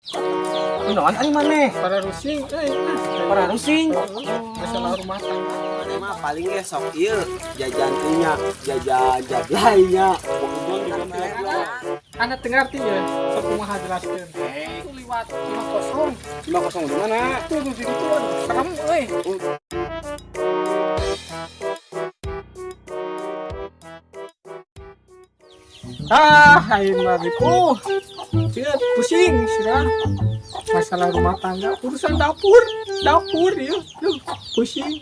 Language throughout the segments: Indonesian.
Kunaon ari maneh? Para rusing, Para rusing. masalah rumah tangga. Mana mah paling ge sok ieu jajan nya, jajan jablainya. Anak dengar ti ya, sok kumaha jelaskeun. Itu liwat 50. 50 di mana? Tuh di situ aduh, serem euy. Aing mah Ciet, pusing sirah. Masalah rumah tangga, urusan dapur ya. Duh, pusing.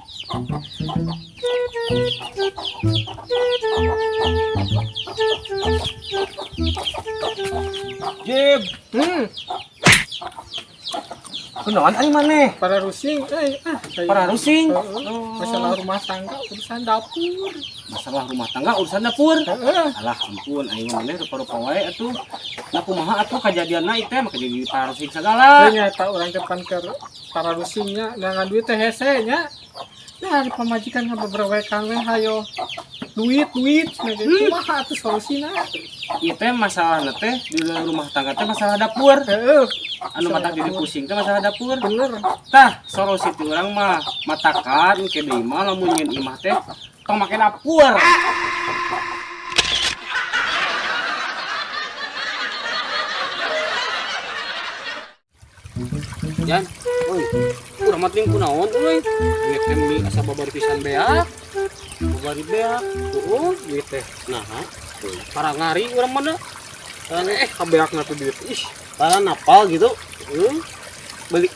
Jeb, kunaon ari maneh? Para rusing, Para rusing. Masalah rumah tangga, urusan dapur. Masalah rumah tangga urusan dapur. Heeh. Alah ampun aing maneh rupa-rupa wae atuh. Nah kumaha atuh kajadianna ieu teh mah kejadian para rusing sagala. Ternyata orang depan ke para rusingnya ngangan duit teh hese nya. Nah, di pamajikan beberapa kali hayo duit kumaha atuh solusina. Ieu teh masalahna teh di rumah tangga teh masalah dapur. Heeh. Anu matak diri pusing teh masalah dapur. Bener. Tah solusi ti urang mah matakan ke deui mah lamun nyeun imah teh tong make dapur. Jan, oi, urang mah ting kunaon euy? Duit teh meuli asa babari pisan beak. Babari beak. Duit teh naha? Para ngari urang mah da. Kabeakna tuh duit. Ih, para napal gitu. Beli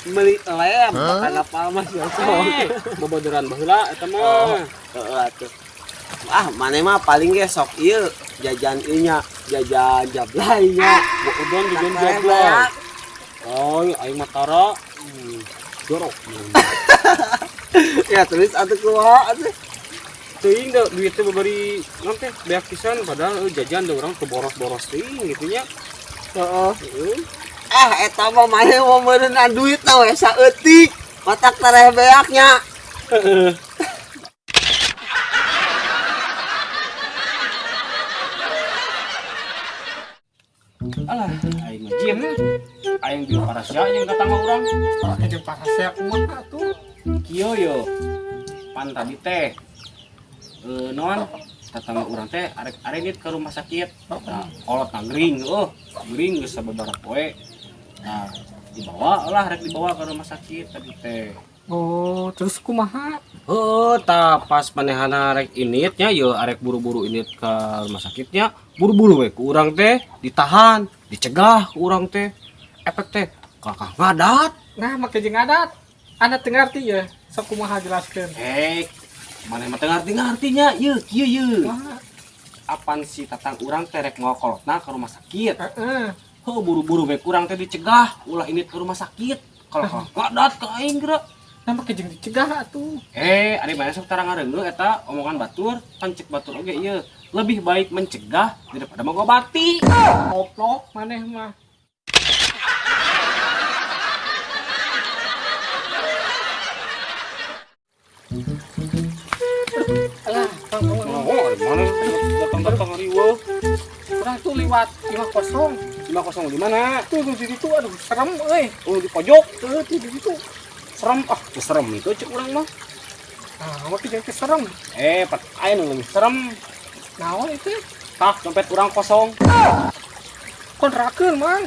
lem, makan napal mah Heeh. bobodoran baheula eta mah. Atuh. Ah, mana mah paling ge sok ieu jajan nya, jajan jablainya. Udon jajan jablay. Oh, aing mah tara. Jorok. Ya terus atuh kumaha atuh. Teuing da duit teh babari naon teh beak pisan padahal jajan da urang teu boros-boros teuing gitu nya. Heeh. Ah, eta mah mana mau meureunna duit na we saeutik. Matak tareh beaknya. Heeh. Alah, aing mah jiem. Aing di parasya yang datang ka urang. Jeung para saya kumaha atuh. Kieu yo. Pan tadi teh. Non datang urang teh arek dit ke rumah sakit. Nah, kolot gering, gering geus sababaraha poe. Nah, dibawa ke rumah sakit tadi teh. Oh, terus kumaha? Pas manehana rek initnya yo arek buru-buru init ke rumah sakitnya, buru-buru we ku urang teh ditahan, dicegah ku urang teh. Efek teh kakak ngadat. Nah, make jeung adat. Anak dengar ti ya, sok kumaha jelaskeun. Maneh mah teu ngarti-ngartinya ieu kieu ieu. Kumaha? Apan si tatang urang teh rek ngokolotna ke rumah sakit. Heeh. Buru-buru we kurang teh dicegah ulah init ke rumah sakit. Kalau ngadat ka aing geura. Nah, make jeung dicegah atuh. Ari mana sok tara ngareungeul eta omongan batur, kan cek batur oge ieu. Lebih baik mencegah daripada mengobati. Goblok maneh mah. Alah, Kang, Mana datang-datang hari weuh. urang tuh liwat 50. 50 di mana? Tuh di situ aduh, serem euy. Oh, di pojok. Tuh di situ. Serem teu serem itu cek urang mah. Nah, mah jeung serem. Pat aya nu leuwih serem. Naon itu? Tah dompet urang kosong. Kontrakeun, Mang.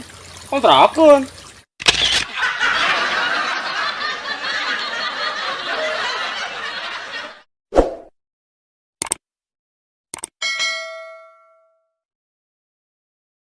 Kontrakeun.